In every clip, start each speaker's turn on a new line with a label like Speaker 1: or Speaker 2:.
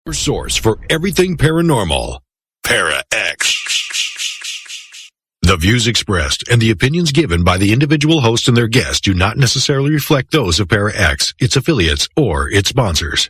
Speaker 1: Your source for everything paranormal. Para X. The views expressed and the opinions given by the individual host and their guests do not necessarily reflect those of Para X, its affiliates, or its sponsors.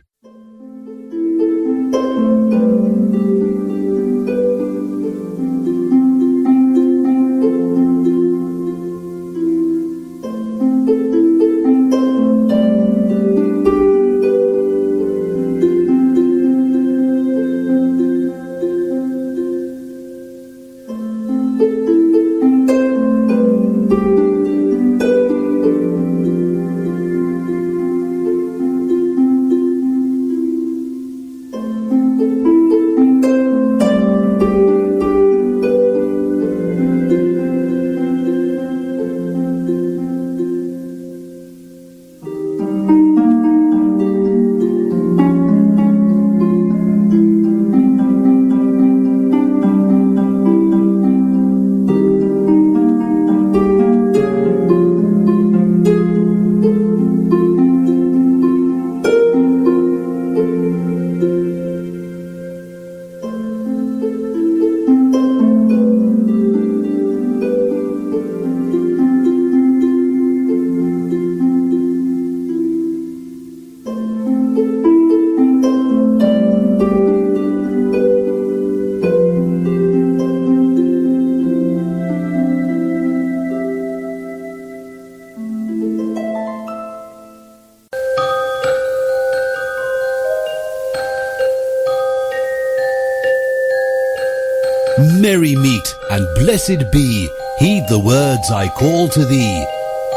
Speaker 2: Merry meet and blessed be, heed the words I call to thee.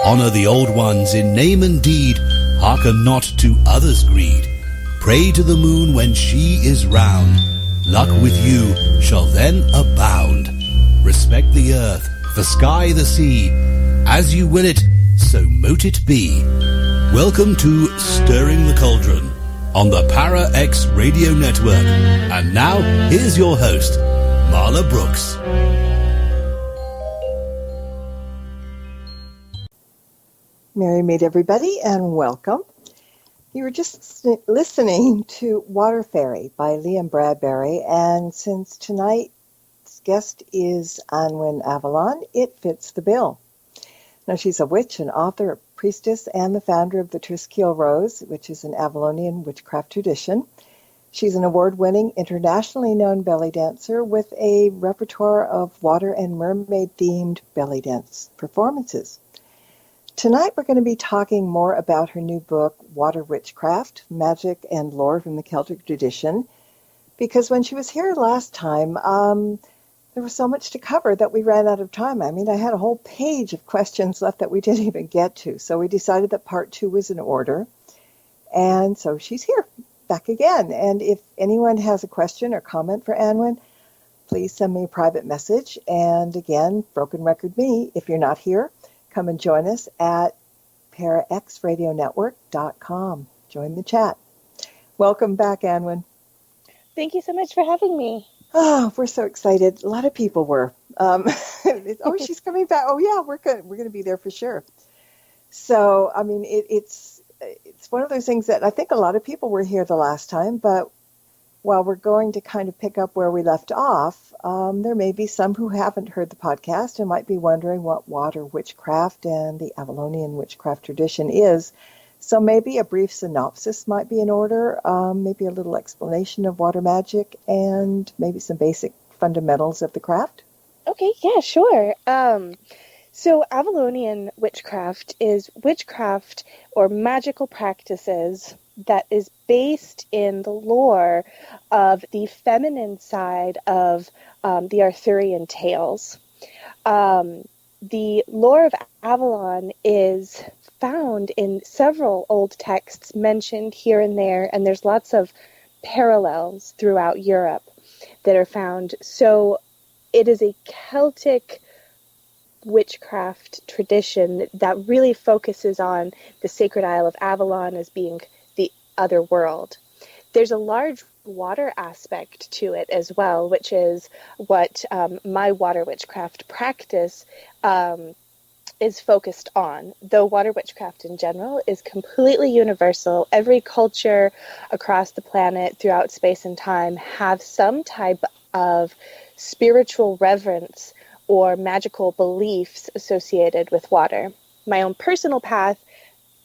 Speaker 2: Honour the old ones in name and deed, hearken not to others' greed. Pray to the moon when she is round, luck with you shall then abound. Respect the earth, the sky, the sea, as you will it, so mote it be. Welcome to Stirring the Cauldron on the Para X Radio Network. And now, here's your host, Marla Brooks.
Speaker 3: Merry meet everybody and welcome. You were just listening to Water Fairy by Liam Bradbury, and since tonight's guest is Annwyn Avalon, it fits the bill. Now, she's a witch, an author, a priestess, and the founder of the Triskele Rose, which is an Avalonian witchcraft tradition. She's an award-winning, internationally known belly dancer with a repertoire of water and mermaid-themed belly dance performances. Tonight we're going to be talking more about her new book, Water Witchcraft, Magic and Lore from the Celtic Tradition, because when she was here last time, there was so much to cover that we ran out of time. I mean, I had a whole page of questions left that we didn't even get to, so we decided that part 2 was in order, and so she's here. Back again. And if anyone has a question or comment for Annwyn, please send me a private message. And again, Broken Record me, if you're not here, come and join us at paraxradionetwork.com. Join the chat. Welcome back, Annwyn.
Speaker 4: Thank you so much for having me.
Speaker 3: Oh, we're so excited. A lot of people were. Oh, she's coming back. Oh, yeah, we're going to be there for sure. So, I mean, it's one of those things that I think a lot of people were here the last time, but while we're going to kind of pick up where we left off, there may be some who haven't heard the podcast and might be wondering what water witchcraft and the Avalonian witchcraft tradition is. So maybe a brief synopsis might be in order, maybe a little explanation of water magic, and maybe some basic fundamentals of the craft.
Speaker 4: Okay, yeah, sure. So Avalonian witchcraft is witchcraft or magical practices that is based in the lore of the feminine side of the Arthurian tales. The lore of Avalon is found in several old texts mentioned here and there, and there's lots of parallels throughout Europe that are found. So it is a Celtic witchcraft tradition that really focuses on the sacred Isle of Avalon as being the other world. There's a large water aspect to it as well, which is what my water witchcraft practice is focused on, though water witchcraft in general is completely universal. Every culture across the planet throughout space and time have some type of spiritual reverence or magical beliefs associated with water. My own personal path,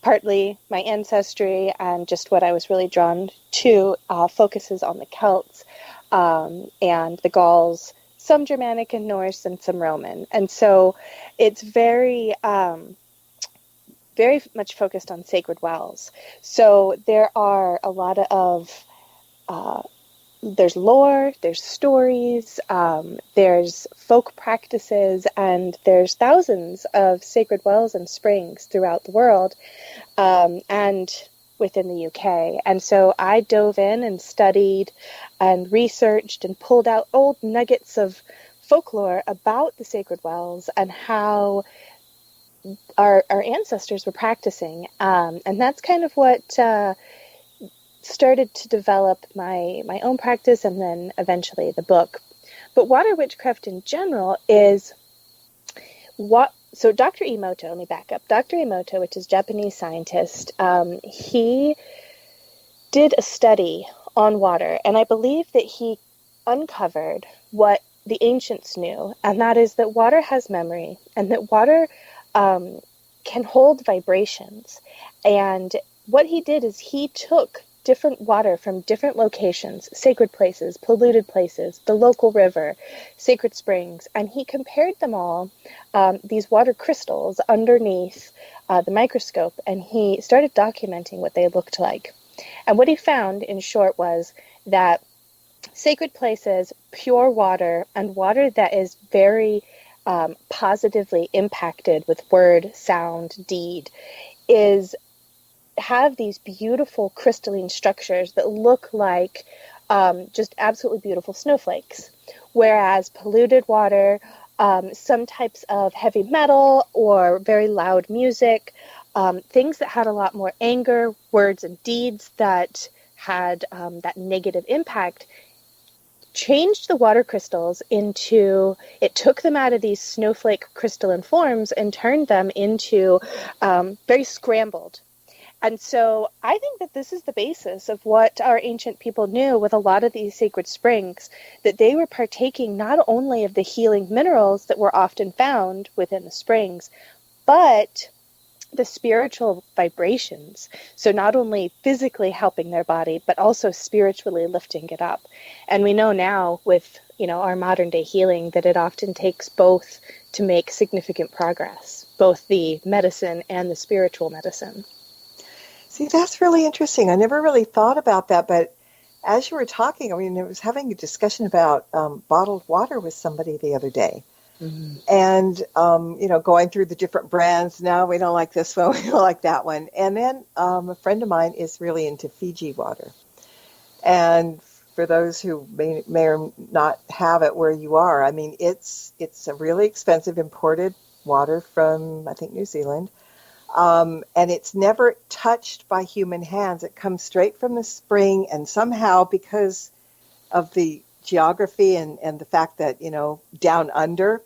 Speaker 4: partly my ancestry and just what I was really drawn to, focuses on the Celts and the Gauls, some Germanic and Norse and some Roman. And so it's very much focused on sacred wells. So there are a lot of there's lore, there's stories, there's folk practices, and there's thousands of sacred wells and springs throughout the world, and within the UK. And so I dove in and studied and researched and pulled out old nuggets of folklore about the sacred wells and how our ancestors were practicing. And that's kind of what started to develop my own practice and then eventually the book. But water witchcraft in general is what. So Dr. Emoto, let me back up. Dr. Emoto, which is a Japanese scientist, he did a study on water, and I believe that he uncovered what the ancients knew, and that is that water has memory, and that water can hold vibrations. And what he did is he took different water from different locations, sacred places, polluted places, the local river, sacred springs, and he compared them all, these water crystals, underneath the microscope, and he started documenting what they looked like. And what he found, in short, was that sacred places, pure water, and water that is very positively impacted with word, sound, deed, have these beautiful crystalline structures that look like just absolutely beautiful snowflakes. Whereas polluted water, some types of heavy metal or very loud music, things that had a lot more anger, words and deeds that had that negative impact, changed the water crystals into, it took them out of these snowflake crystalline forms and turned them into very scrambled. And so I think that this is the basis of what our ancient people knew with a lot of these sacred springs, that they were partaking not only of the healing minerals that were often found within the springs, but the spiritual vibrations. So not only physically helping their body, but also spiritually lifting it up. And we know now with, our modern day healing that it often takes both to make significant progress, both the medicine and the spiritual medicine.
Speaker 3: See, that's really interesting. I never really thought about that, but as you were talking, I was having a discussion about bottled water with somebody the other day. Mm-hmm. And, going through the different brands. No, we don't like this one. We don't like that one. And then a friend of mine is really into Fiji water. And for those who may or not have it where you are, it's a really expensive imported water from, I think, New Zealand. And it's never touched by human hands. It comes straight from the spring, and somehow, because of the geography and the fact that, down under,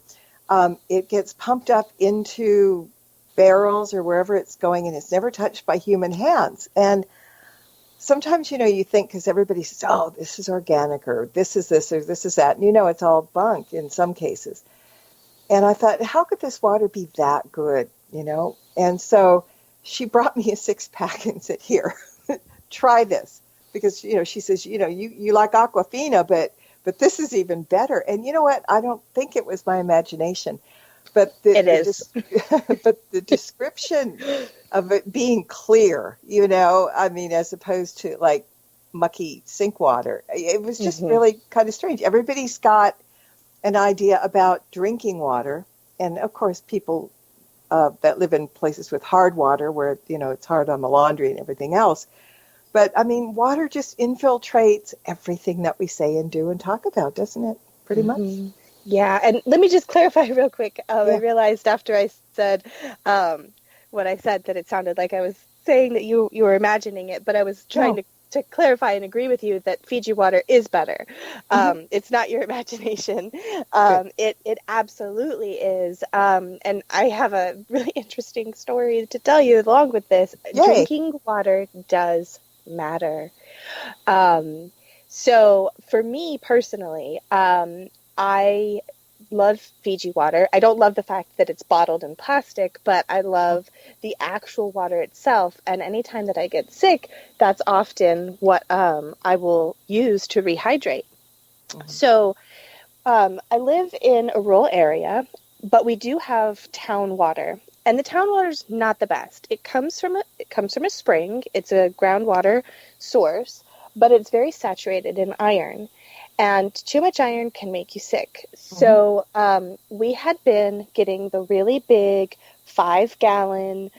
Speaker 3: it gets pumped up into barrels or wherever it's going, and it's never touched by human hands. And sometimes, you think, because everybody says, oh, this is organic, or this is this, or this is that, and it's all bunk in some cases. And I thought, how could this water be that good, And so she brought me a 6-pack and said, here, try this. Because, she says, you like Aquafina, but this is even better. And you know what? I don't think it was my imagination. But
Speaker 4: it is.
Speaker 3: But the description of it being clear, as opposed to like mucky sink water, it was just really kind of strange. Everybody's got an idea about drinking water. And of course, people that live in places with hard water where, it's hard on the laundry and everything else. But, water just infiltrates everything that we say and do and talk about, doesn't it? Pretty much.
Speaker 4: Yeah, and let me just clarify real quick. I realized after I said what I said that it sounded like I was saying that you were imagining it, but I was trying to clarify and agree with you that Fiji water is better. It's not your imagination. It absolutely is. And I have a really interesting story to tell you along with this.
Speaker 3: Yay.
Speaker 4: Drinking water does matter. So for me personally, I love Fiji water. I don't love the fact that it's bottled in plastic, but I love the actual water itself. And anytime that I get sick, that's often what I will use to rehydrate. So I live in a rural area, but we do have town water. And the town water is not the best. It comes from a spring. It's a groundwater source, but it's very saturated in iron. And too much iron can make you sick. So we had been getting the really big 5-gallon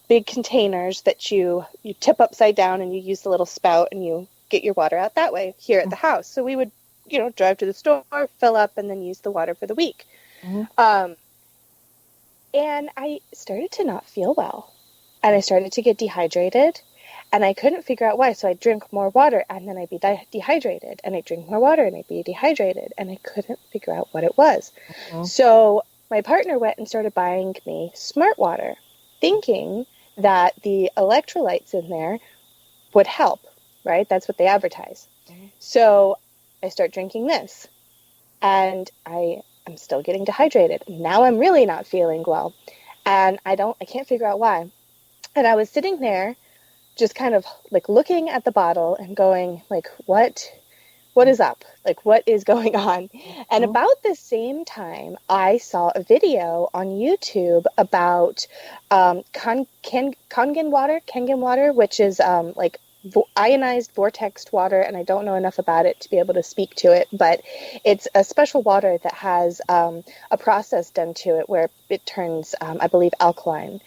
Speaker 4: big containers that you tip upside down and you use the little spout and you get your water out that way here at the house. So we would, drive to the store, fill up, and then use the water for the week. And I started to not feel well. And I started to get dehydrated. And I couldn't figure out why. So I'd drink more water and then I'd be dehydrated. And I'd drink more water and I'd be dehydrated. And I couldn't figure out what it was. So my partner went and started buying me smart water, thinking that the electrolytes in there would help, right? That's what they advertise. So I start drinking this. And I'm still getting dehydrated. Now I'm really not feeling well. And I can't figure out why. And I was sitting there just kind of like looking at the bottle and going like, what is up? Like, what is going on? And about the same time, I saw a video on YouTube about Kangen water, which is like ionized vortex water, and I don't know enough about it to be able to speak to it, but it's a special water that has a process done to it where it turns, I believe, alkaline.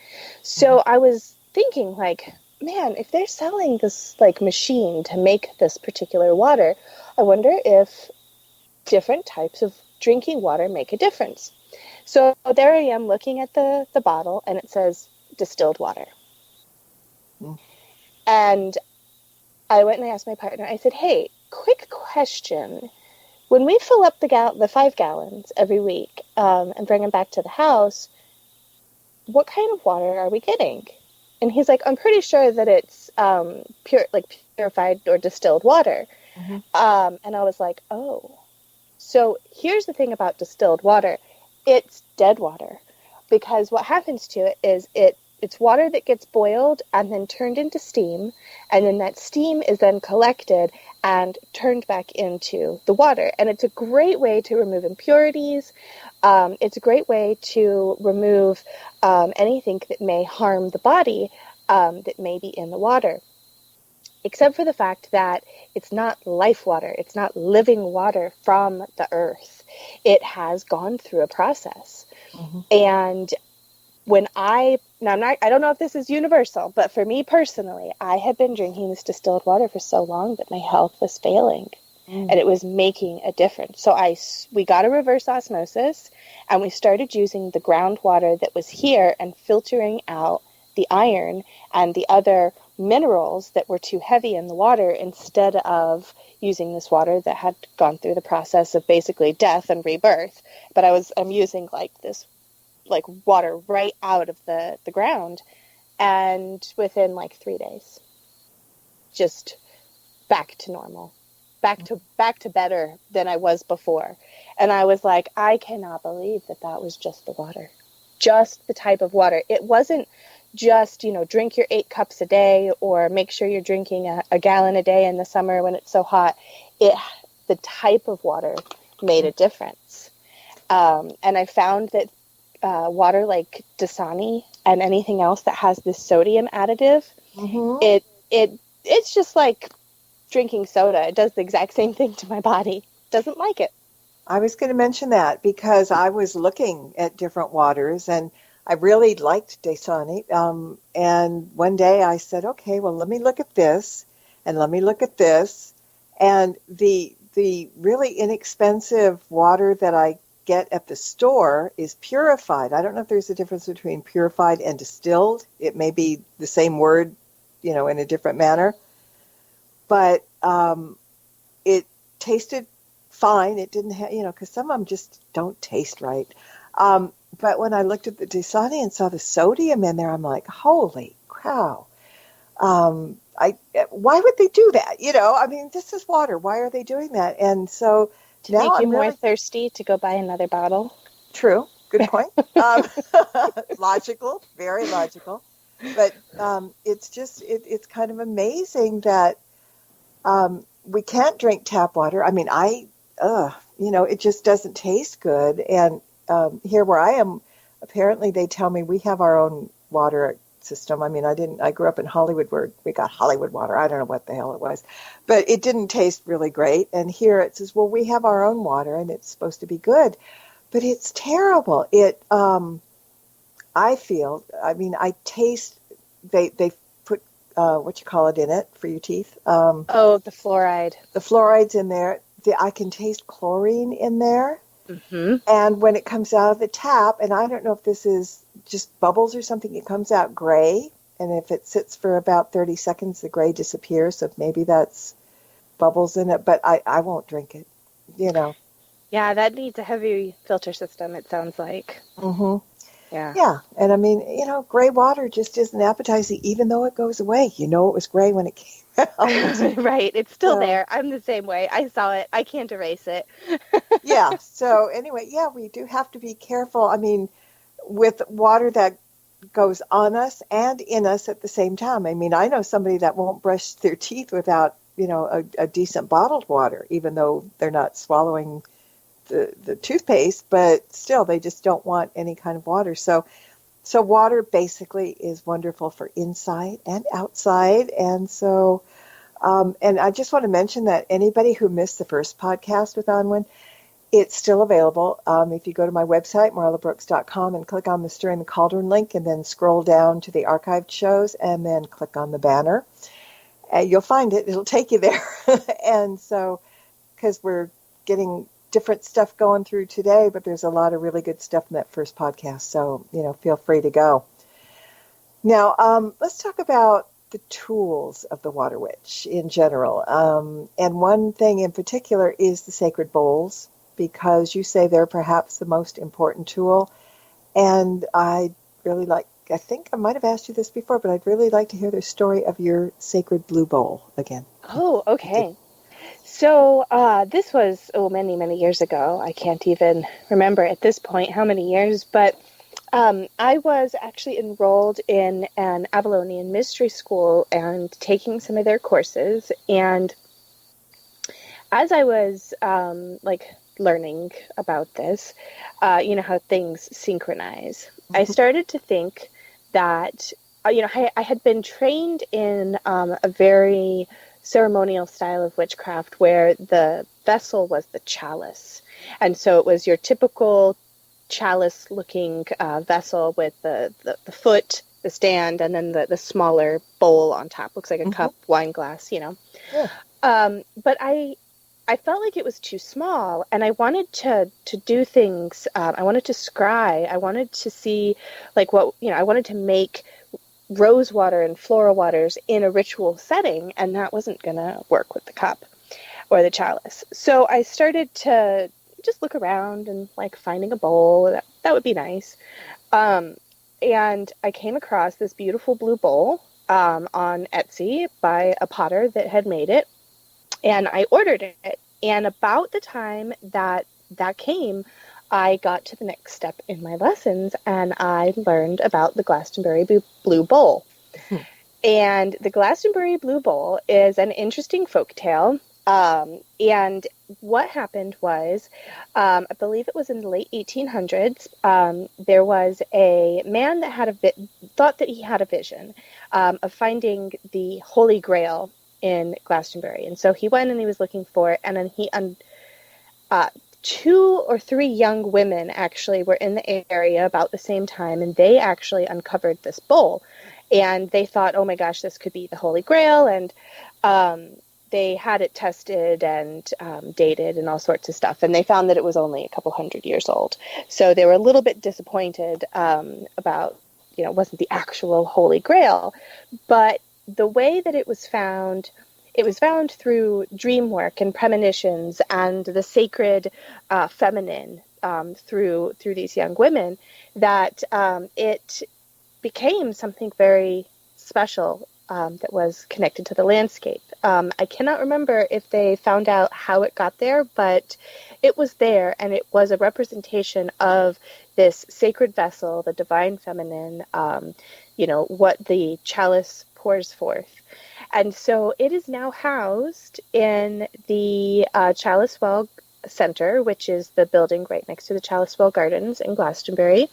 Speaker 4: So I was thinking like, man, if they're selling this like machine to make this particular water, I wonder if different types of drinking water make a difference. So there I am looking at the bottle and it says distilled water. And I went and I asked my partner, I said, hey, quick question. When we fill up the 5 gallons every week and bring them back to the house, what kind of water are we getting? And he's like, I'm pretty sure that it's purified or distilled water. And I was like, oh. So here's the thing about distilled water. It's dead water. Because what happens to it is it's water that gets boiled and then turned into steam. And then that steam is then collected and turned back into the water. And it's a great way to remove impurities. It's a great way to remove anything that may harm the body that may be in the water. Except for the fact that it's not life water. It's not living water from the earth. It has gone through a process. And when I don't know if this is universal, but for me personally, I had been drinking this distilled water for so long that my health was failing. And it was making a difference. So we got a reverse osmosis and we started using the groundwater that was here and filtering out the iron and the other minerals that were too heavy in the water instead of using this water that had gone through the process of basically death and rebirth. But I'm using like this like water right out of the ground, and within like 3 days, just back to normal. Back to better than I was before. And I was like, I cannot believe that was just the water. Just the type of water. It wasn't just, drink your 8 cups a day or make sure you're drinking a gallon a day in the summer when it's so hot. The type of water made a difference. And I found that water like Dasani and anything else that has this sodium additive, it's just like drinking soda. It does the exact same thing to my body. Doesn't like it.
Speaker 3: I was going to mention that because I was looking at different waters and I really liked Dasani. And one day I said, okay, well, let me look at this and let me look at this. And the really inexpensive water that I get at the store is purified. I don't know if there's a difference between purified and distilled. It may be the same word in a different manner. But it tasted fine. It didn't have, because some of them just don't taste right. But when I looked at the Dasani and saw the sodium in there, I'm like, holy cow. Why would they do that? I mean, this is water. Why are they doing that? And so
Speaker 4: to
Speaker 3: now
Speaker 4: make you
Speaker 3: I'm
Speaker 4: more
Speaker 3: really
Speaker 4: thirsty to go buy another bottle.
Speaker 3: True. Good point. Logical, very logical. But it's just it's kind of amazing that we can't drink tap water. I mean, it just doesn't taste good. And here where I am, apparently they tell me we have our own water system. I mean, I grew up in Hollywood where we got Hollywood water. I don't know what the hell it was, but it didn't taste really great. And here it says, well, we have our own water and it's supposed to be good, but it's terrible. I taste, they put, what you call it in it for your teeth.
Speaker 4: The fluoride.
Speaker 3: The fluoride's in there. I can taste chlorine in there.
Speaker 4: Mm-hmm.
Speaker 3: And when it comes out of the tap, and I don't know if this is just bubbles or something, it comes out gray. And if it sits for about 30 seconds, the gray disappears. So maybe that's bubbles in it, but I won't drink it,
Speaker 4: Yeah, that needs a heavy filter system, it sounds like.
Speaker 3: Mm-hmm.
Speaker 4: Yeah.
Speaker 3: Yeah. And I mean, gray water just isn't appetizing, even though it goes away. It was gray when it came out.
Speaker 4: Right. It's still there. I'm the same way. I saw it. I can't erase it.
Speaker 3: Yeah. So anyway, we do have to be careful. I mean, with water that goes on us and in us at the same time. I mean, I know somebody that won't brush their teeth without, a decent bottled water, even though they're not swallowing the toothpaste, but still they just don't want any kind of water. So water basically is wonderful for inside and outside. And so, and I just want to mention that anybody who missed the first podcast with Annwyn, it's still available. If you go to my website, marlabrooks.com, and click on the Stirring the Cauldron link and then scroll down to the archived shows and then click on the banner, you'll find it. It'll take you there. And so, because we're getting different stuff going through today, but there's a lot of really good stuff in that first podcast. So, feel free to go. Now, let's talk about the tools of the Water Witch in general. And one thing in particular is the sacred bowls, because you say they're perhaps the most important tool. And I think I might have asked you this before, but I'd really like to hear the story of your sacred blue bowl again.
Speaker 4: Oh, okay. So this was, many, many years ago. I can't even remember at this point how many years, but I was actually enrolled in an Avalonian mystery school and taking some of their courses. And as I was learning about this, how things synchronize, mm-hmm. I started to think that, I had been trained in a very ceremonial style of witchcraft where the vessel was the chalice. And so it was your typical chalice-looking vessel with the foot, the stand, and then the smaller bowl on top. Looks like a mm-hmm. cup, wine glass, Yeah. But I felt like it was too small, and I wanted to do things. I wanted to scry. I wanted to see, I wanted to make rose water and floral waters in a ritual setting, and that wasn't going to work with the cup or the chalice. So I started to just look around and finding a bowl. That would be nice. And I came across this beautiful blue bowl on Etsy by a potter that had made it. And I ordered it. And about the time that came, I got to the next step in my lessons, and I learned about the Glastonbury Blue Bowl. And the Glastonbury Blue Bowl is an interesting folk tale. And what happened was, I believe it was in the late 1800s, there was a man that thought that he had a vision of finding the Holy Grail in Glastonbury. And so he went and he was looking for it, and then he 2 or 3 young women actually were in the area about the same time, and they actually uncovered this bowl, and they thought, oh my gosh, this could be the Holy Grail. And they had it tested and dated and all sorts of stuff, and they found that it was only a couple hundred years old. So they were a little bit disappointed about, it wasn't the actual Holy Grail. But the way that it was found through dream work and premonitions and the sacred feminine through these young women, that it became something very special that was connected to the landscape. I cannot remember if they found out how it got there, but it was there, and it was a representation of this sacred vessel, the divine feminine, what the chalice pours forth. And so it is now housed in the Chalice Well Center, which is the building right next to the Chalice Well Gardens in Glastonbury.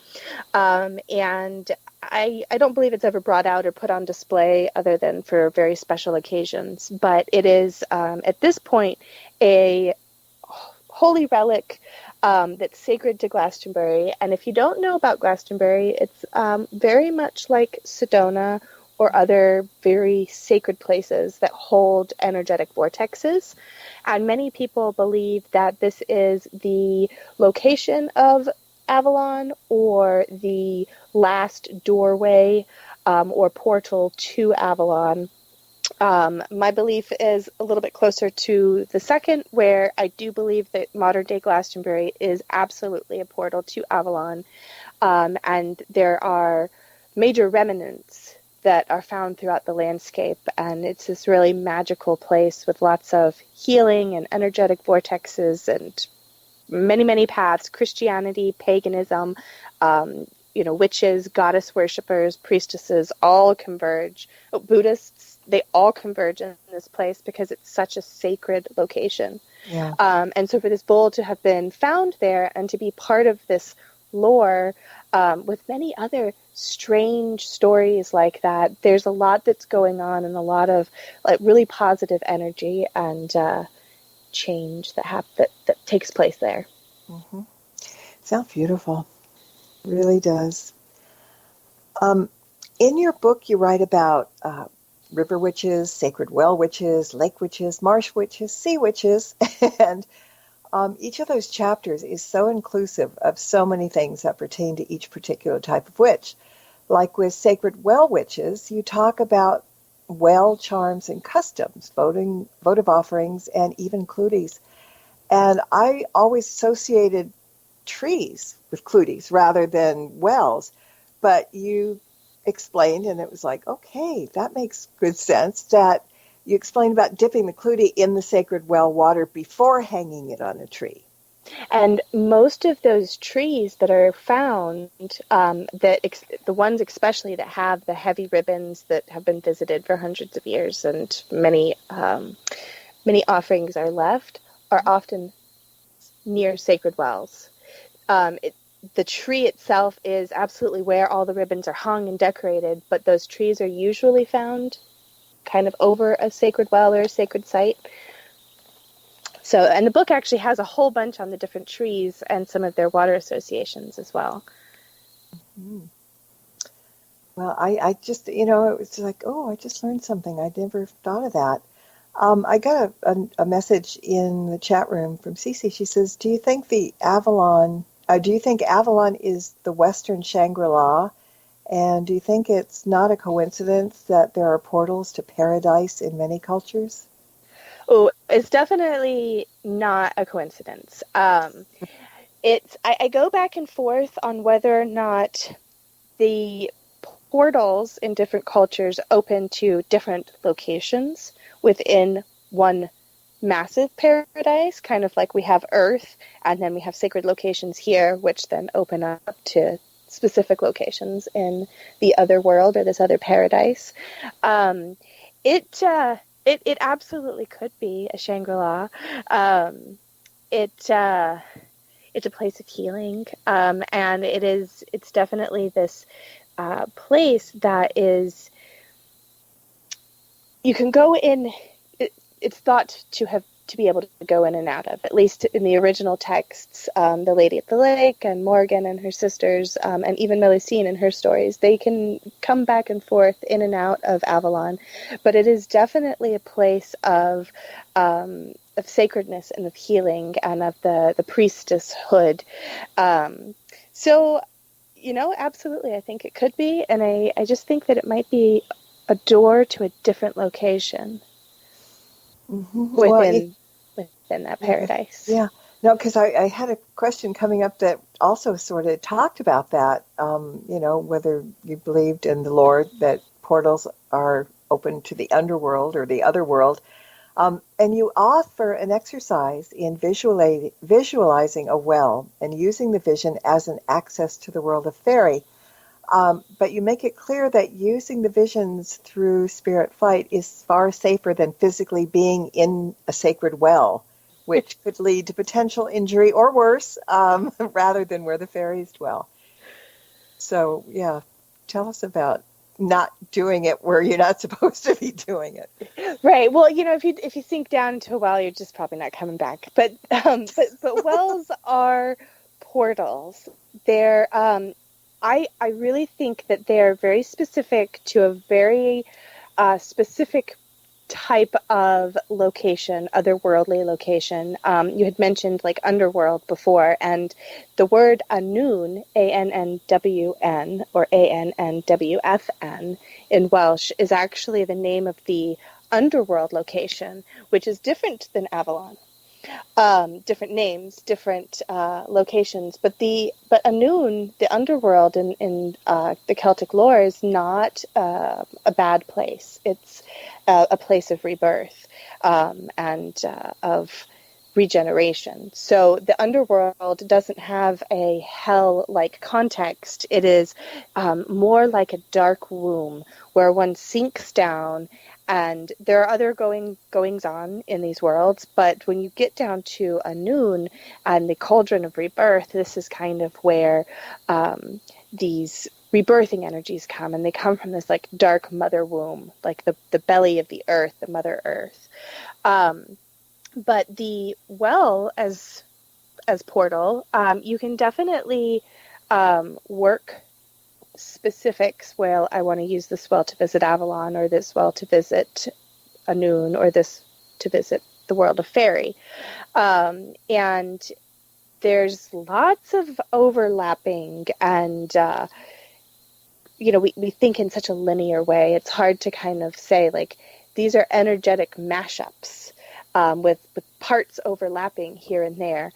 Speaker 4: And I don't believe it's ever brought out or put on display other than for very special occasions. But it is, at this point, a holy relic that's sacred to Glastonbury. And if you don't know about Glastonbury, it's very much like Sedona or other very sacred places that hold energetic vortexes. And many people believe that this is the location of Avalon, or the last doorway or portal to Avalon. My belief is a little bit closer to the second, where I do believe that modern-day Glastonbury is absolutely a portal to Avalon, and there are major remnants that are found throughout the landscape, and it's this really magical place with lots of healing and energetic vortexes and many, many paths: Christianity, paganism, witches, goddess worshippers, priestesses, all converge. Buddhists, they all converge in this place because it's such a sacred location.
Speaker 3: Yeah.
Speaker 4: And so for this bowl to have been found there and to be part of this lore, with many other strange stories like that, there's a lot that's going on, and a lot of really positive energy and change that takes place there.
Speaker 3: Mm-hmm. Sounds beautiful. Really does. In your book, you write about river witches, sacred well witches, lake witches, marsh witches, sea witches, and each of those chapters is so inclusive of so many things that pertain to each particular type of witch. Like with sacred well witches, you talk about well charms and customs, votive offerings, and even clooties. And I always associated trees with clooties rather than wells. But you explained, and it was like, okay, that makes good sense, that you explained about dipping the clootie in the sacred well water before hanging it on a tree.
Speaker 4: And most of those trees that are found, the ones especially that have the heavy ribbons that have been visited for hundreds of years and many offerings are left, are often near sacred wells. The tree itself is absolutely where all the ribbons are hung and decorated, but those trees are usually found kind of over a sacred well or a sacred site. So, and the book actually has a whole bunch on the different trees and some of their water associations as well.
Speaker 3: Mm-hmm. Well, I just, it was like, oh, I just learned something. I never thought of that. I got a message in the chat room from Cece. She says, do you think Avalon is the Western Shangri-La? And do you think it's not a coincidence that there are portals to paradise in many cultures?
Speaker 4: Oh, it's definitely not a coincidence. I go back and forth on whether or not the portals in different cultures open to different locations within one massive paradise, kind of like we have Earth, and then we have sacred locations here, which then open up to specific locations in the other world or this other paradise. It absolutely could be a Shangri-La. It's a place of healing, and it's definitely this place that is, you can go in. It's thought to be able to go in and out of, at least in the original texts. The Lady at the Lake and Morgan and her sisters, and even Melusine and her stories, they can come back and forth in and out of Avalon, but it is definitely a place of sacredness and of healing and of the priestesshood. So, absolutely, I think it could be, and I just think that it might be a door to a different location
Speaker 3: Well,
Speaker 4: within that paradise.
Speaker 3: yeah. No, because I had a question coming up that also sort of talked about that. Whether you believed in the Lord that portals are open to the underworld or the other world. And you offer an exercise in visualizing a well and using the vision as an access to the world of fairy. But you make it clear that using the visions through spirit flight is far safer than physically being in a sacred well, which could lead to potential injury or worse, rather than where the fairies dwell. So, yeah, tell us about not doing it where you're not supposed to be doing it.
Speaker 4: Right. Well, if you sink down into a well, you're just probably not coming back. But wells are portals. They're I really think that they're very specific to a very specific type of location, otherworldly location. You had mentioned like underworld before, and the word Annwn, Annwn, or Annwfn in Welsh is actually the name of the underworld location, which is different than Avalon. Different names, different locations, but Annwn, the underworld in the Celtic lore, is not a bad place. It's a place of rebirth and of regeneration. So the underworld doesn't have a hell-like context. It is more like a dark womb where one sinks down. And there are other goings on in these worlds, but when you get down to Annwn and the cauldron of rebirth, this is kind of where these rebirthing energies come, and they come from this like dark mother womb, like the belly of the earth, the mother earth. But the well as portal, you can definitely work specifics. Well, I want to use this well to visit Avalon, or this well to visit Annwn, or this to visit the world of fairy. And there's lots of overlapping, and we think in such a linear way. It's hard to kind of say like these are energetic mashups with parts overlapping here and there.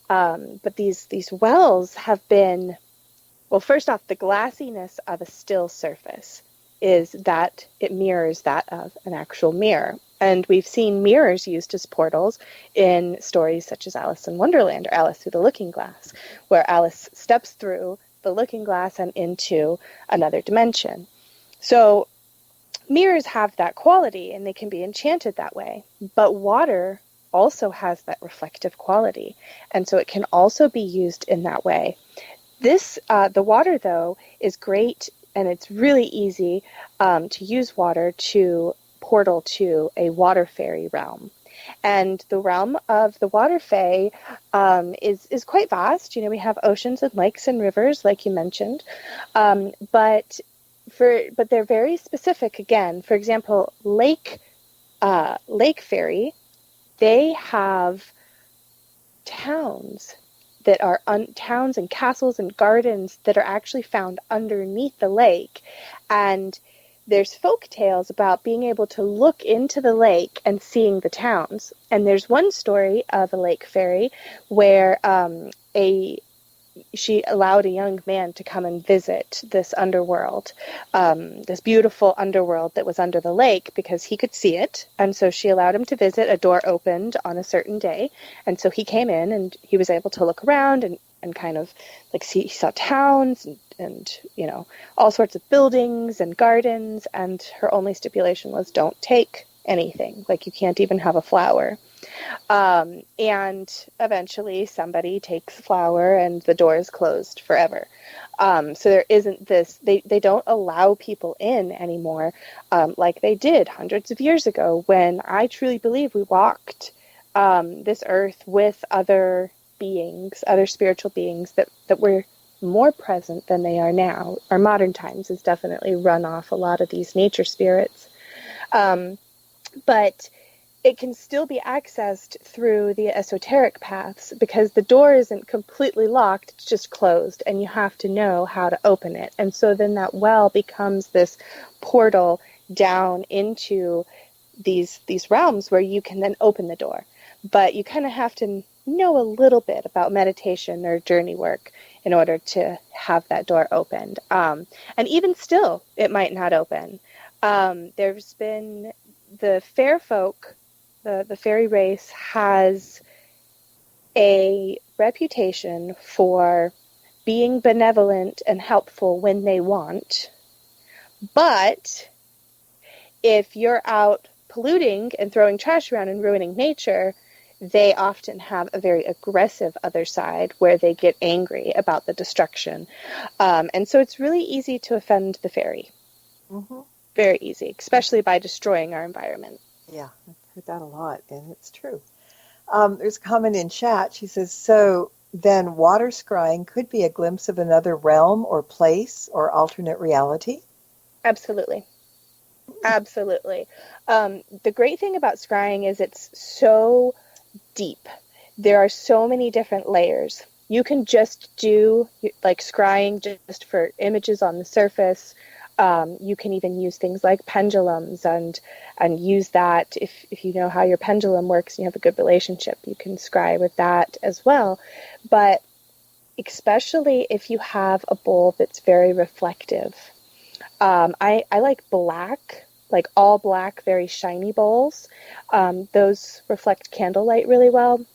Speaker 4: But these wells have been, well, first off, the glassiness of a still surface is that it mirrors that of an actual mirror. And we've seen mirrors used as portals in stories such as Alice in Wonderland, or Alice Through the Looking Glass, where Alice steps through the looking glass and into another dimension. So mirrors have that quality, and they can be enchanted that way. But water also has that reflective quality, and so it can also be used in that way. The water, though, is great, and it's really easy to use water to portal to a water fairy realm. And the realm of the water fae is quite vast. We have oceans and lakes and rivers, like you mentioned, but they're very specific. Again, for example, lake fairy, they have towns that are towns and castles and gardens that are actually found underneath the lake. And there's folk tales about being able to look into the lake and seeing the towns. And there's one story of a lake fairy where she allowed a young man to come and visit this underworld, this beautiful underworld that was under the lake, because he could see it. And so she allowed him to visit. A door opened on a certain day. And so he came in, and he was able to look around and kind of like he saw towns and all sorts of buildings and gardens. And her only stipulation was don't take anything. Like, you can't even have a flower. And eventually somebody takes the flower and the door is closed forever. So there isn't this, they don't allow people in anymore, like they did hundreds of years ago, when I truly believe we walked this earth with other beings, other spiritual beings that were more present than they are now. Our modern times has definitely run off a lot of these nature spirits. But it can still be accessed through the esoteric paths, because the door isn't completely locked, it's just closed, and you have to know how to open it. And so then that well becomes this portal down into these realms where you can then open the door. But you kind of have to know a little bit about meditation or journey work in order to have that door opened. And even still, it might not open. There's been the fair folk, the fairy race has a reputation for being benevolent and helpful when they want. But if you're out polluting and throwing trash around and ruining nature, they often have a very aggressive other side where they get angry about the destruction. And so it's really easy to offend the fairy.
Speaker 3: Mm-hmm.
Speaker 4: Very easy, especially by destroying our environment.
Speaker 3: Yeah, I've heard that a lot, and it's true. There's a comment in chat. She says, so then water scrying could be a glimpse of another realm or place or alternate reality?
Speaker 4: Absolutely. Absolutely. The great thing about scrying is it's so deep. There are so many different layers. You can just do like scrying just for images on the surface. You can even use things like pendulums and use that if you know how your pendulum works and you have a good relationship, you can scry with that as well. But especially if you have a bowl that's very reflective. I like black, like all black, very shiny bowls. Those reflect candlelight really well.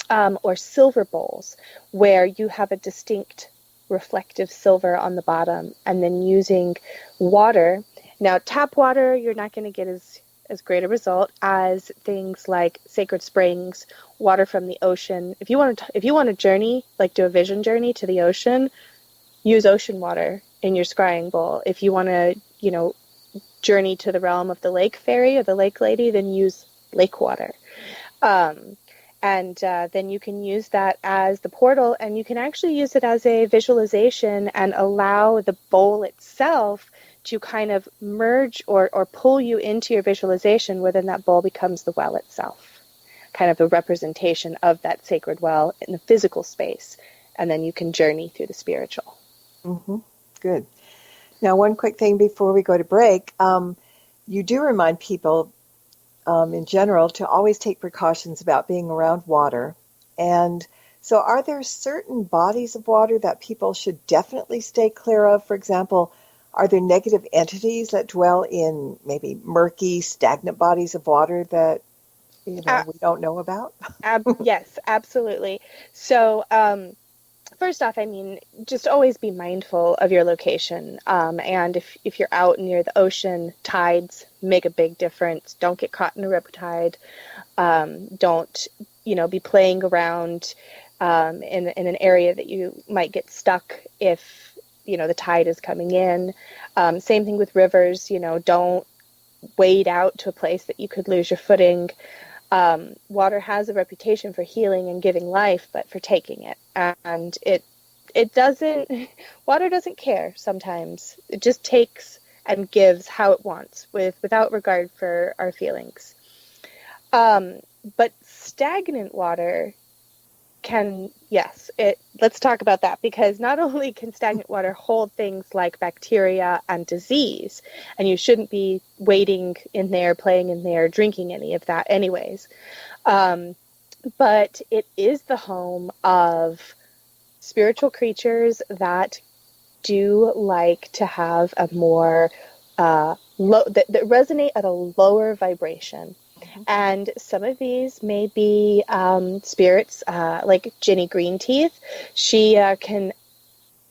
Speaker 4: Or silver bowls, where you have a distinct reflective silver on the bottom, and then using water. Now, tap water, you're not going to get as great a result as things like sacred springs, water from the ocean. If you want to journey, like do a vision journey to the ocean, use ocean water in your scrying bowl. If you want to, journey to the realm of the lake fairy or the lake lady, then use lake water. And then you can use that as the portal, and you can actually use it as a visualization and allow the bowl itself to kind of merge or pull you into your visualization, where then that bowl becomes the well itself, kind of a representation of that sacred well in the physical space, and then you can journey through the spiritual.
Speaker 3: Mm-hmm. Good. Now, one quick thing before we go to break. You do remind people in general to always take precautions about being around water. And so are there certain bodies of water that people should definitely stay clear of? For example, are there negative entities that dwell in maybe murky, stagnant bodies of water that we don't know about?
Speaker 4: Yes, absolutely. So first off, just always be mindful of your location. And if you're out near the ocean, tides make a big difference. Don't get caught in a riptide. Don't, be playing around in an area that you might get stuck if, the tide is coming in. Same thing with rivers. Don't wade out to a place that you could lose your footing. Water has a reputation for healing and giving life, but for taking it. And water doesn't care sometimes. It just takes and gives how it wants without regard for our feelings. But stagnant water let's talk about that, because not only can stagnant water hold things like bacteria and disease, and you shouldn't be wading in there, playing in there, drinking any of that anyways, but it is the home of spiritual creatures that do like to have a more that resonate at a lower vibration. And some of these may be spirits like Ginny Greenteeth. She can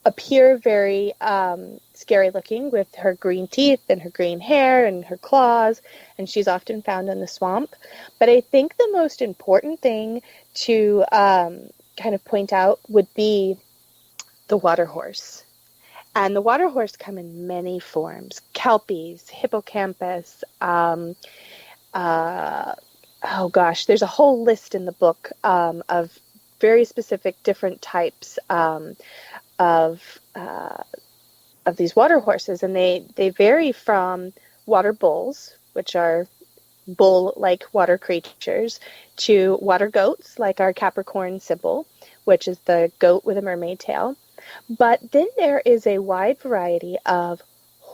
Speaker 4: appear very scary looking with her green teeth and her green hair and her claws, and she's often found in the swamp. But I think the most important thing to kind of point out would be the water horse. And the water horse come in many forms: kelpies, hippocampus, there's a whole list in the book of very specific different types of these water horses, and they vary from water bulls, which are bull-like water creatures, to water goats, like our Capricorn symbol, which is the goat with a mermaid tail. But then there is a wide variety of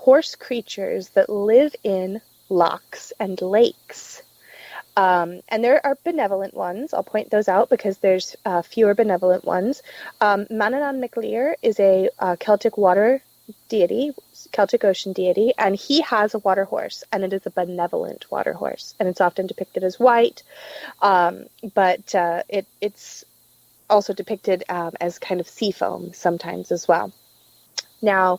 Speaker 4: horse creatures that live in lochs and lakes. And there are benevolent ones. I'll point those out because there's fewer benevolent ones. Manannán Mac Lir is a Celtic water deity, Celtic ocean deity, and he has a water horse, and it is a benevolent water horse, and it's often depicted as white, but it's also depicted as kind of sea foam sometimes as well. Now,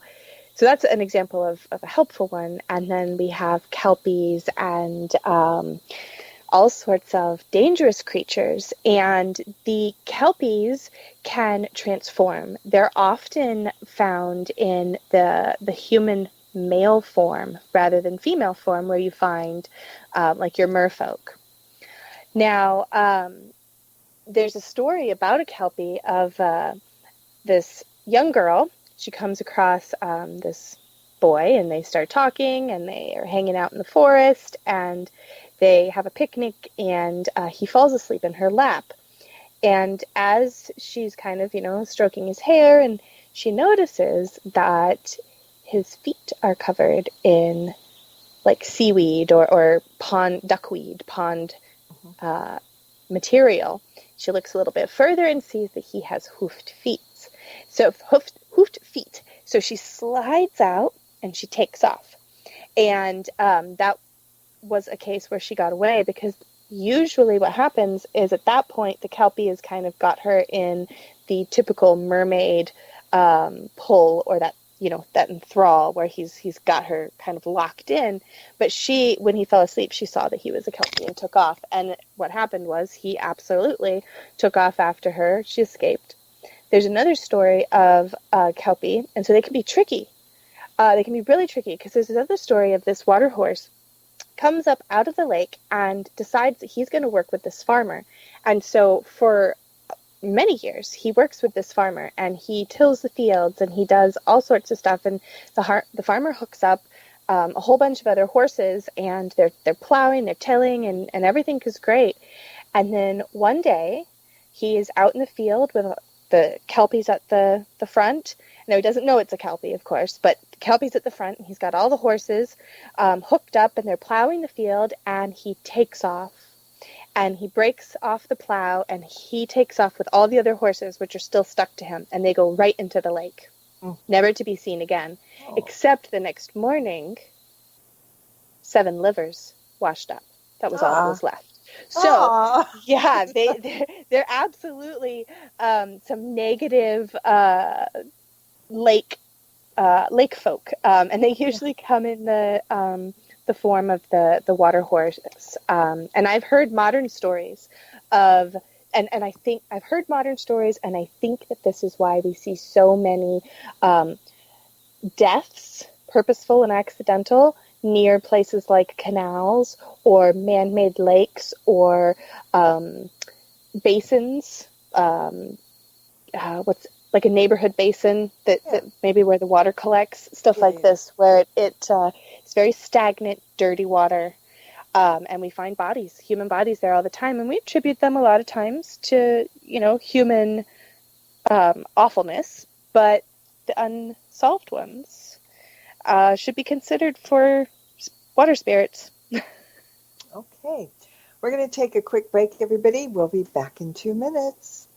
Speaker 4: so that's an example of a helpful one, and then we have kelpies and all sorts of dangerous creatures, and the kelpies can transform. They're often found in the human male form rather than female form, where you find like your merfolk. Now, there's a story about a kelpie of this young girl. She comes across this boy, and they start talking, and they are hanging out in the forest, and they have a picnic, and he falls asleep in her lap. And as she's kind of, stroking his hair, and she notices that his feet are covered in like seaweed or duckweed pond material. She looks a little bit further and sees that he has hoofed feet. Hoofed feet. So she slides out and she takes off. And that was a case where she got away, because usually what happens is at that point the kelpie has kind of got her in the typical mermaid pull, or that enthrall where he's got her kind of locked in. But she, when he fell asleep, she saw that he was a kelpie and took off. And what happened was he absolutely took off after her. She escaped. There's another story of kelpie, and so they can be tricky. They can be really tricky, because there's another story of this water horse comes up out of the lake and decides that he's going to work with this farmer. And so for many years, he works with this farmer, and he tills the fields, and he does all sorts of stuff. And the farmer hooks up a whole bunch of other horses, and they're plowing, they're tilling, and everything is great. And then one day, he is out in the field with the kelpies at the front. Now, he doesn't know it's a kelpie, of course, but the kelpie's at the front, and he's got all the horses hooked up, and they're plowing the field, and he takes off. And he breaks off the plow, and he takes off with all the other horses, which are still stuck to him, and they go right into the lake, never to be seen again, except the next morning, 7 livers washed up. That was all that was left. So, yeah, they're absolutely some negative lake folk, and they usually come in the form of the water horse. And I've heard modern stories of, and I think I've heard modern stories, and I think that this is why we see so many deaths, purposeful and accidental, near places like canals or man-made lakes or basins. What's like a neighborhood basin that maybe where the water collects, stuff like this, where it's very stagnant, dirty water. And we find human bodies there all the time, and we attribute them a lot of times to, human awfulness, but the unsolved ones should be considered for water spirits.
Speaker 3: Okay. We're going to take a quick break, everybody. We'll be back in 2 minutes.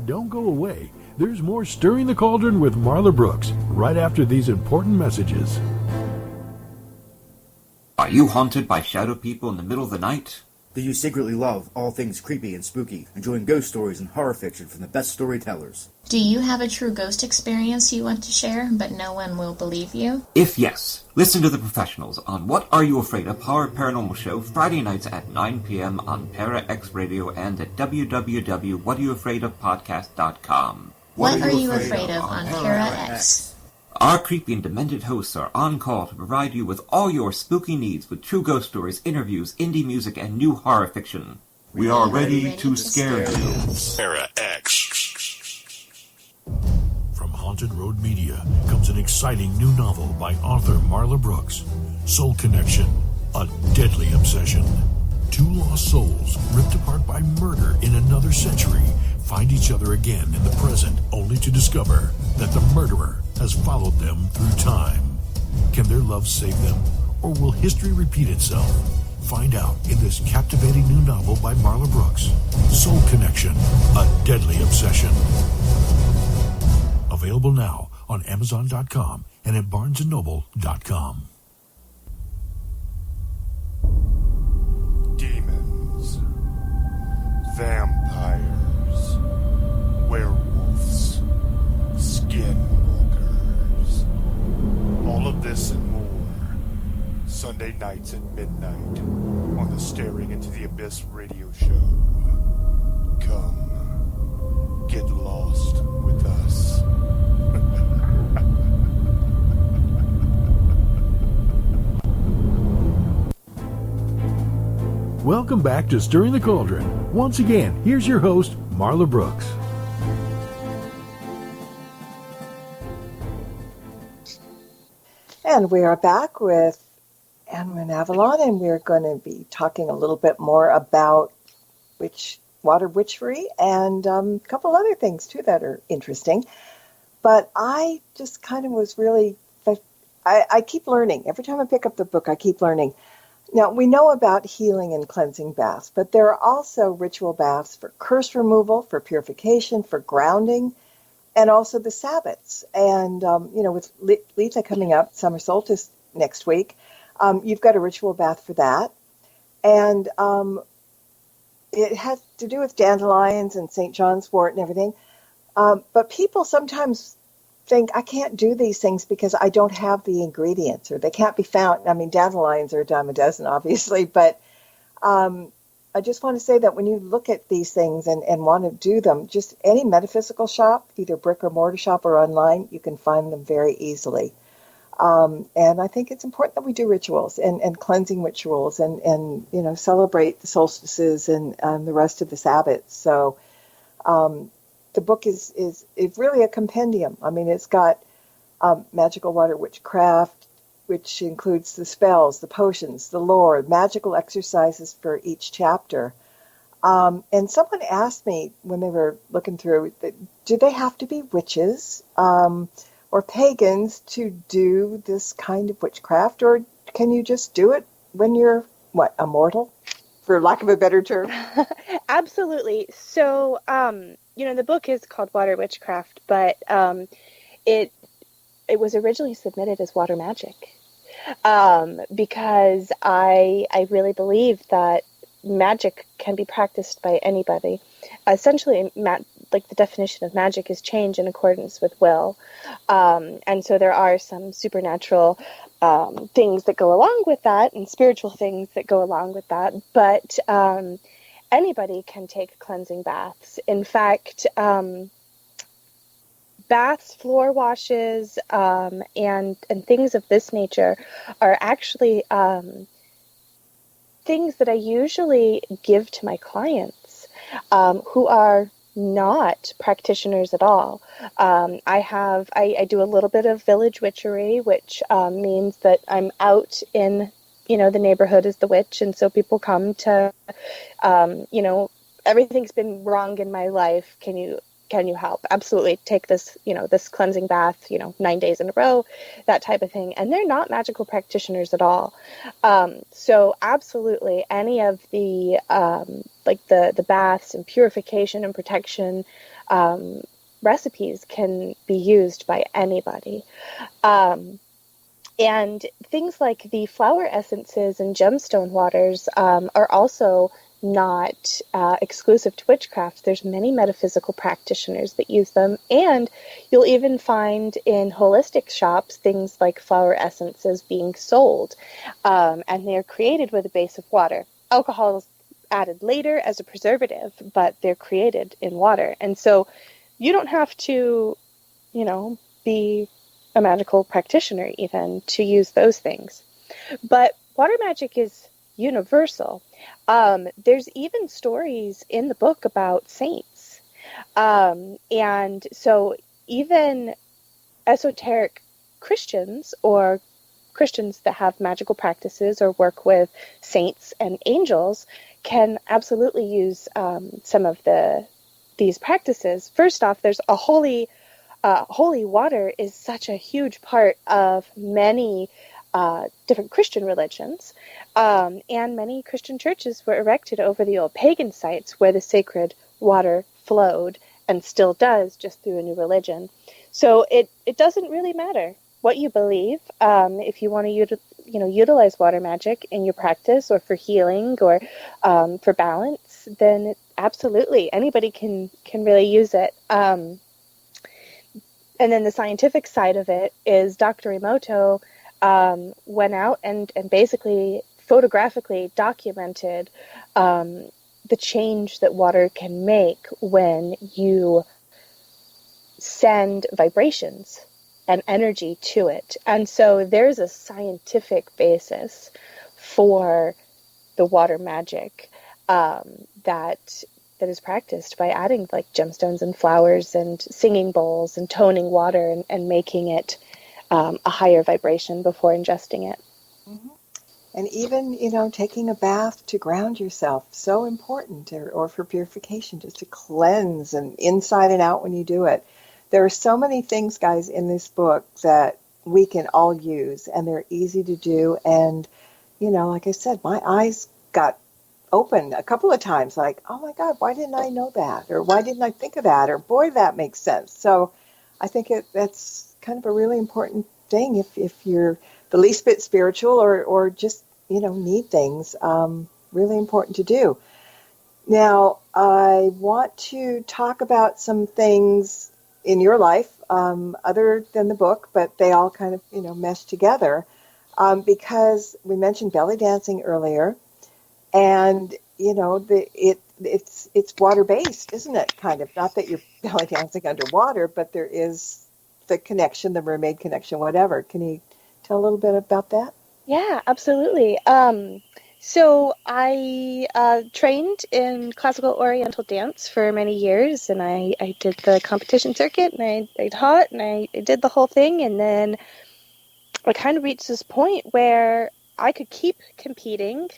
Speaker 5: Don't go away. There's more Stirring the Cauldron with Marla Brooks right after these important messages.
Speaker 6: Are you haunted by shadow people in the middle of the night?
Speaker 7: Do you secretly love all things creepy and spooky, enjoying ghost stories and horror fiction from the best storytellers?
Speaker 8: Do you have a true ghost experience you want to share, but no one will believe you?
Speaker 6: If yes, listen to the professionals on What Are You Afraid of? Horror Paranormal Show, Friday nights at 9 p.m. on Para X Radio and at www.whatareyouafraidofpodcast.com.
Speaker 8: What Are You Afraid of on Para X?
Speaker 6: Our creepy and demented hosts are on call to provide you with all your spooky needs with true ghost stories, interviews, indie music, and new horror fiction.
Speaker 9: We are ready to scare you.
Speaker 1: Para X.
Speaker 5: From Haunted Road Media comes an exciting new novel by author Marla Brooks, Soul Connection, a deadly obsession. 2 lost souls, ripped apart by murder in another century, find each other again in the present, only to discover that the murderer has followed them through time. Can their love save them, or will history repeat itself? Find out in this captivating new novel by Marla Brooks, Soul Connection, A Deadly Obsession. Available now on Amazon.com and at BarnesandNoble.com.
Speaker 10: Demons, vampires, werewolves, skinwalkers. All of this and more. Sunday nights at midnight on the Staring Into the Abyss radio show. Come, get lost with us.
Speaker 5: Welcome back to Stirring the Cauldron. Once again, here's your host, Marla Brooks.
Speaker 3: And we are back with Annwyn Avalon, and we're going to be talking a little bit more about water witchery and a couple other things, too, that are interesting. But I just kind of was really, I keep learning. Every time I pick up the book, I keep learning. Now, we know about healing and cleansing baths, but there are also ritual baths for curse removal, for purification, for grounding, and also the Sabbats. And, with Letha coming up, summer solstice next week, you've got a ritual bath for that. And it has to do with dandelions and St. John's wort and everything. But people sometimes think, I can't do these things because I don't have the ingredients, or they can't be found. I mean, dandelions are a dime a dozen, obviously, but I just want to say that when you look at these things and want to do them, just any metaphysical shop, either brick or mortar shop or online, you can find them very easily. And I think it's important that we do rituals and cleansing rituals and celebrate the solstices and the rest of the Sabbats. So the book is really a compendium. I mean, it's got magical water witchcraft, which includes the spells, the potions, the lore, magical exercises for each chapter. And someone asked me when they were looking through, do they have to be witches or pagans to do this kind of witchcraft, or can you just do it when you're, a mortal, for lack of a better term?
Speaker 4: Absolutely. So, the book is called Water Witchcraft, but it was originally submitted as water magic because I really believe that magic can be practiced by anybody. Essentially, the definition of magic is change in accordance with will. And so there are some supernatural things that go along with that and spiritual things that go along with that. But anybody can take cleansing baths. In fact, baths, floor washes, and things of this nature are actually things that I usually give to my clients who are not practitioners at all. I do a little bit of village witchery, which means that I'm out in, the neighborhood as the witch, and so people come to, everything's been wrong in my life. Can you help? Absolutely. Take this, this cleansing bath, 9 days in a row, that type of thing. And they're not magical practitioners at all. So absolutely any of the, the baths and purification and protection, recipes can be used by anybody. And things like the flower essences and gemstone waters, are also not exclusive to witchcraft. There's many metaphysical practitioners that use them, and you'll even find in holistic shops things like flower essences being sold, and they're created with a base of water. Alcohol is added later as a preservative, but they're created in water, and so you don't have to, be a magical practitioner even to use those things. But water magic is universal. There's even stories in the book about saints. And so even esoteric Christians or Christians that have magical practices or work with saints and angels can absolutely use some of these practices. First off, there's a holy holy water is such a huge part of many different Christian religions, and many Christian churches were erected over the old pagan sites where the sacred water flowed and still does, just through a new religion. So it doesn't really matter what you believe. If you want to utilize water magic in your practice or for healing or for balance, then absolutely anybody can really use it. And then the scientific side of it is Dr. Emoto went out and basically photographically documented the change that water can make when you send vibrations and energy to it. And so there's a scientific basis for the water magic that is practiced by adding like gemstones and flowers and singing bowls and toning water and making it a higher vibration before ingesting it.
Speaker 3: Mm-hmm. And even, taking a bath to ground yourself, so important, or for purification, just to cleanse and inside and out when you do it. There are so many things, guys, in this book that we can all use, and they're easy to do. And, like I said, my eyes got open a couple of times, like, oh my God, why didn't I know that? Or why didn't I think of that? Or boy, that makes sense. So I think that's kind of a really important thing if you're the least bit spiritual or just, need things, really important to do. Now, I want to talk about some things in your life other than the book, but they all kind of, mesh together because we mentioned belly dancing earlier. And, it's water-based, isn't it, kind of? Not that you're belly dancing underwater, but there is the connection, the mermaid connection, whatever. Can you tell a little bit about that?
Speaker 4: Yeah, absolutely. So I trained in classical oriental dance for many years, and I did the competition circuit, and I taught, and I did the whole thing, and then I kind of reached this point where I could keep competing,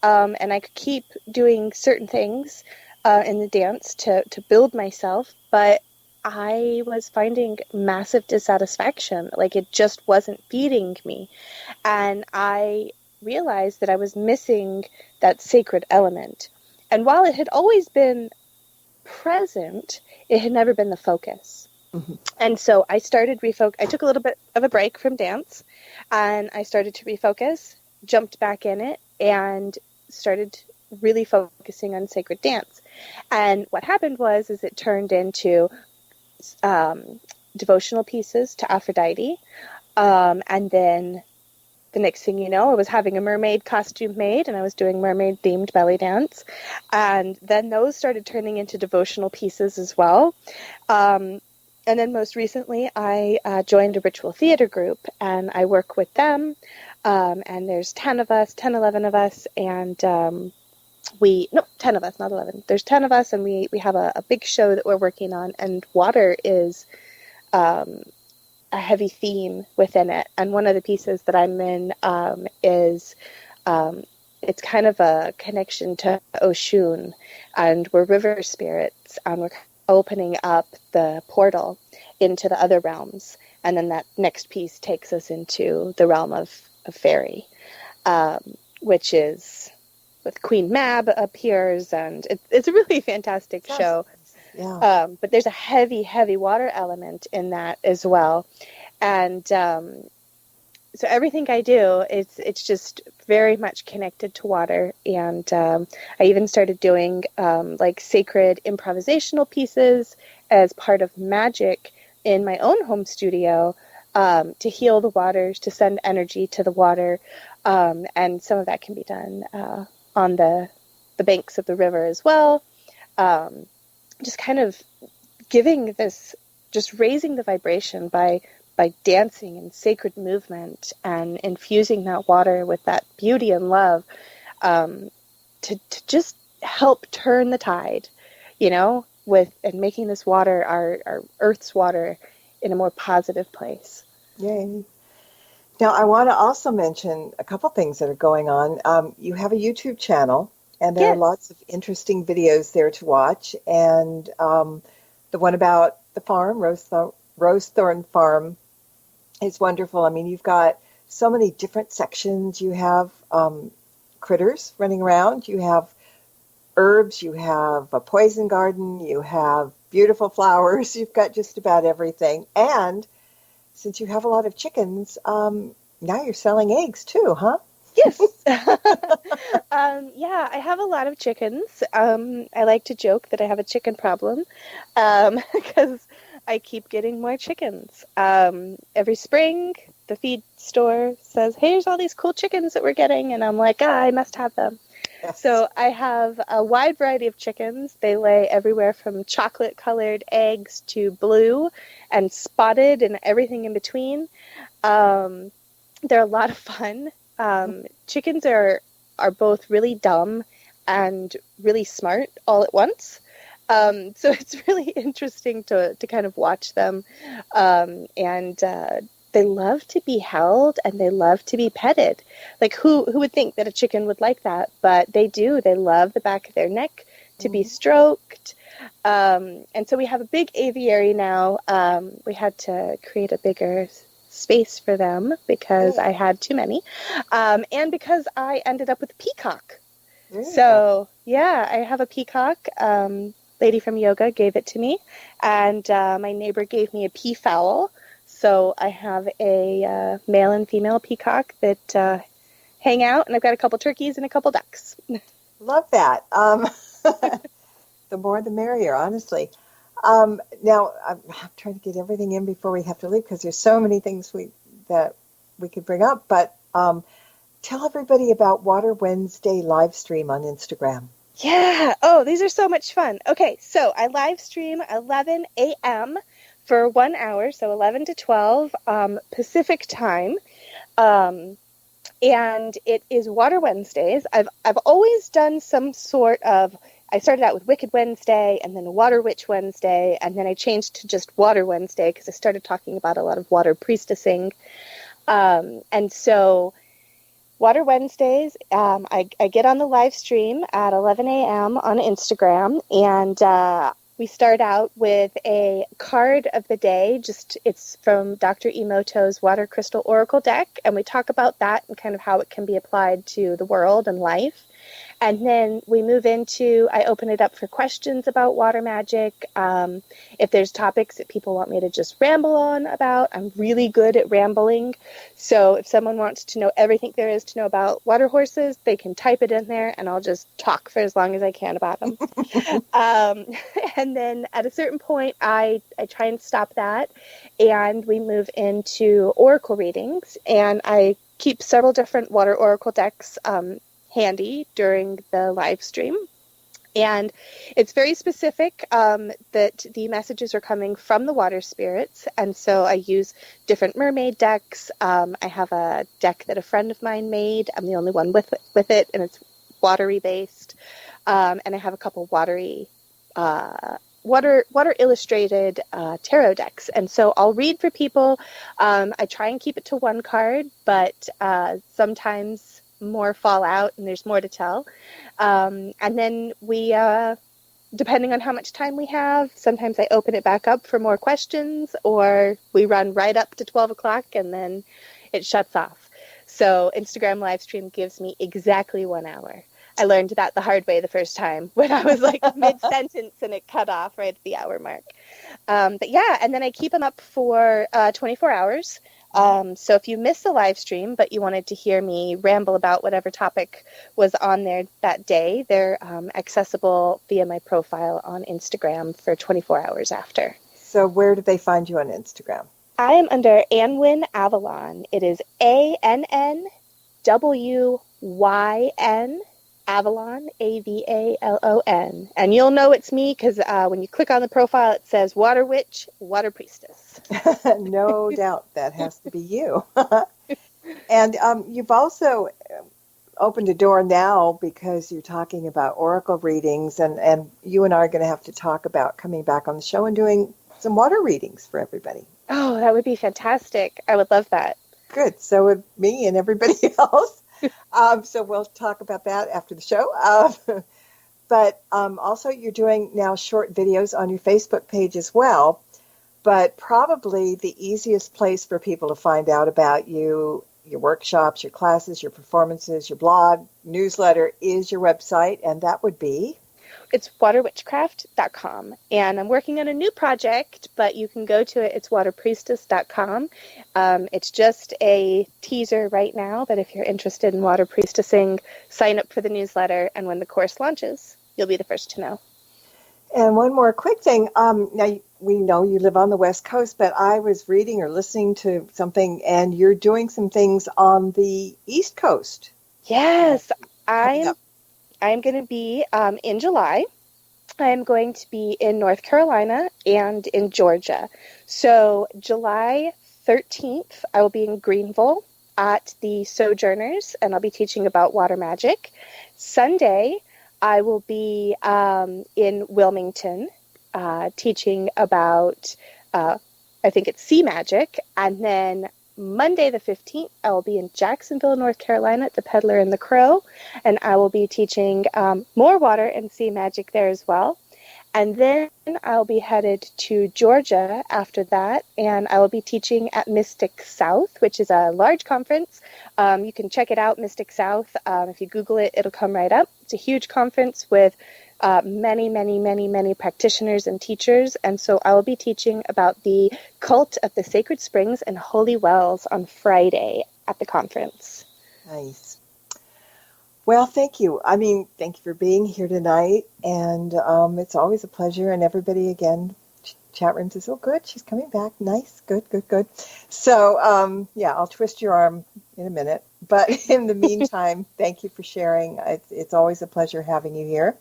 Speaker 4: and I could keep doing certain things in the dance to build myself, but I was finding massive dissatisfaction. Like, it just wasn't feeding me. And I realized that I was missing that sacred element. And while it had always been present, it had never been the focus. Mm-hmm. And so I started I took a little bit of a break from dance, and I started to refocus, jumped back in it, and started really focusing on sacred dance. And what happened was it turned into devotional pieces to Aphrodite, and then the next thing you know, I was having a mermaid costume made, and I was doing mermaid themed belly dance, and then those started turning into devotional pieces as well. And then most recently I joined a ritual theater group, and I work with them, and there's 11 of us, and 10 of us, not 11. There's 10 of us, and we have a big show that we're working on, and water is a heavy theme within it. And one of the pieces that I'm in is it's kind of a connection to Oshun, and we're river spirits, and we're opening up the portal into the other realms. And then that next piece takes us into the realm of fairy, which is with Queen Mab appears, and it's a really fantastic show. Yeah. But there's a heavy, heavy water element in that as well. And so everything I do, it's just very much connected to water. And I even started doing like sacred improvisational pieces as part of magic in my own home studio to heal the waters, to send energy to the water. And some of that can be done on the banks of the river as well. Just kind of giving this, just raising the vibration by dancing and sacred movement and infusing that water with that beauty and love, to just help turn the tide, and making this water, our Earth's water, in a more positive place.
Speaker 3: Yay. Now, I want to also mention a couple things that are going on. You have a YouTube channel, and there are lots of interesting videos there to watch. And the one about the farm, Rosethorn Farm is wonderful. I mean, you've got so many different sections. You have critters running around. You have herbs. You have a poison garden. You have beautiful flowers. You've got just about everything. And since you have a lot of chickens, now you're selling eggs too, huh?
Speaker 4: Yes. Yeah, I have a lot of chickens. I like to joke that I have a chicken problem because I keep getting more chickens. Every spring, the feed store says, hey, here's all these cool chickens that we're getting. And I'm like, I must have them.
Speaker 3: Yes.
Speaker 4: So I have a wide variety of chickens. They lay everywhere from chocolate-colored eggs to blue and spotted and everything in between. They're a lot of fun. Chickens are both really dumb and really smart all at once. So it's really interesting to kind of watch them. And they love to be held and they love to be petted. Like who would think that a chicken would like that? But they do. They love the back of their neck to be stroked. And so we have a big aviary now. We had to create a bigger space for them because I had too many, and because I ended up with a peacock. So yeah, I have a peacock. Lady from yoga gave it to me, and my neighbor gave me a peafowl. So I have a male and female peacock that hang out, and I've got a couple turkeys and a couple ducks.
Speaker 3: Love that. The more the merrier, honestly. Now, I'm trying to get everything in before we have to leave because there's so many things that we could bring up. But tell everybody about Water Wednesday live stream on Instagram.
Speaker 4: Yeah. Oh, these are so much fun. Okay, so I live stream 11 a.m. for 1 hour, so 11 to 12 Pacific time. And it is Water Wednesdays. I've always done some sort of, I started out with Wicked Wednesday and then Water Witch Wednesday, and then I changed to just Water Wednesday because I started talking about a lot of water priestessing. And so Water Wednesdays, I get on the live stream at 11 a.m. on Instagram, and we start out with a card of the day. It's from Dr. Emoto's Water Crystal Oracle deck, and we talk about that and kind of how it can be applied to the world and life. And then we move into, I open it up for questions about water magic. If there's topics that people want me to just ramble on about, I'm really good at rambling. So if someone wants to know everything there is to know about water horses, they can type it in there and I'll just talk for as long as I can about them. And then at a certain point, I try and stop that. And we move into oracle readings. And I keep several different water oracle decks handy during the live stream, and it's very specific that the messages are coming from the water spirits, and so I use different mermaid decks. I have a deck that a friend of mine made. I'm the only one with it, and it's watery based, and I have a couple watery water illustrated tarot decks, and so I'll read for people. I try and keep it to one card, but sometimes more fall out and there's more to tell. And then we, depending on how much time we have, sometimes I open it back up for more questions, or we run right up to 12 o'clock and then it shuts off. So Instagram live stream gives me exactly 1 hour. I learned that the hard way the first time when I was like mid-sentence and it cut off right at the hour mark. But yeah, and then I keep them up for 24 hours. So if you missed the live stream, but you wanted to hear me ramble about whatever topic was on there that day, they're accessible via my profile on Instagram for 24 hours after.
Speaker 3: So where do they find you on Instagram?
Speaker 4: I am under Annwyn Avalon. It is ANNWYN, Avalon, AVALON. And you'll know it's me because when you click on the profile, it says Water Witch, Water Priestess.
Speaker 3: No doubt that has to be you. And you've also opened a door now because you're talking about oracle readings, and you and I are going to have to talk about coming back on the show and doing some water readings for everybody.
Speaker 4: Oh, that would be fantastic. I would love that.
Speaker 3: Good. So would me and everybody else. So we'll talk about that after the show. But also you're doing now short videos on your Facebook page as well. but probably the easiest place for people to find out about you, your workshops, your classes, your performances, your blog, newsletter is your website, and that would be?
Speaker 4: It's waterwitchcraft.com, and I'm working on a new project, but you can go to it. It's waterpriestess.com. It's just a teaser right now, but if you're interested in water priestessing, sign up for the newsletter, and when the course launches, you'll be the first to know.
Speaker 3: And one more quick thing. Now, we know you live on the West Coast, but I was reading or listening to something, and you're doing some things on the East Coast.
Speaker 4: Yes, I'm going to be in July. I'm going to be in North Carolina and in Georgia. So July 13th, I will be in Greenville at the Sojourners, and I'll be teaching about water magic. Sunday, I will be in Wilmington teaching about, I think it's sea magic. And then Monday the 15th, I will be in Jacksonville, North Carolina at the Peddler and the Crow, and I will be teaching more water and sea magic there as well. And then I'll be headed to Georgia after that, and I will be teaching at Mystic South, which is a large conference. You can check it out, Mystic South. If you Google it, it'll come right up. It's a huge conference with many practitioners and teachers, and so I will be teaching about the cult of the sacred springs and holy wells on Friday at the conference.
Speaker 3: Nice. Well, thank you. Thank you for being here tonight, and it's always a pleasure. And everybody, again, chat room says, "Oh, good, she's coming back. Nice, good." So, I'll twist your arm in a minute, but in the meantime, thank you for sharing. It's always a pleasure having you here.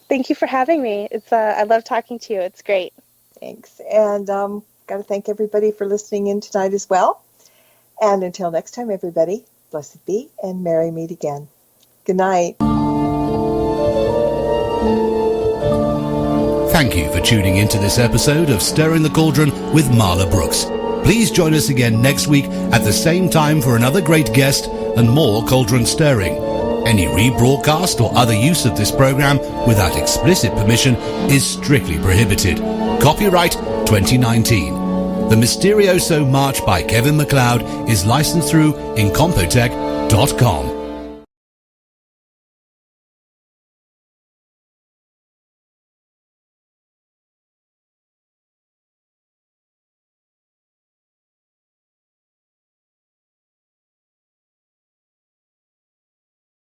Speaker 4: Thank you for having me. I love talking to you. It's great.
Speaker 3: Thanks. And got to thank everybody for listening in tonight as well. And until next time, everybody, blessed be and merry meet again. Good night.
Speaker 2: Thank you for tuning into this episode of Stirring the Cauldron with Marla Brooks. Please join us again next week at the same time for another great guest and more cauldron stirring. Any rebroadcast or other use of this program without explicit permission is strictly prohibited. Copyright 2019. The Mysterioso March by Kevin MacLeod is licensed through Incompetech.com.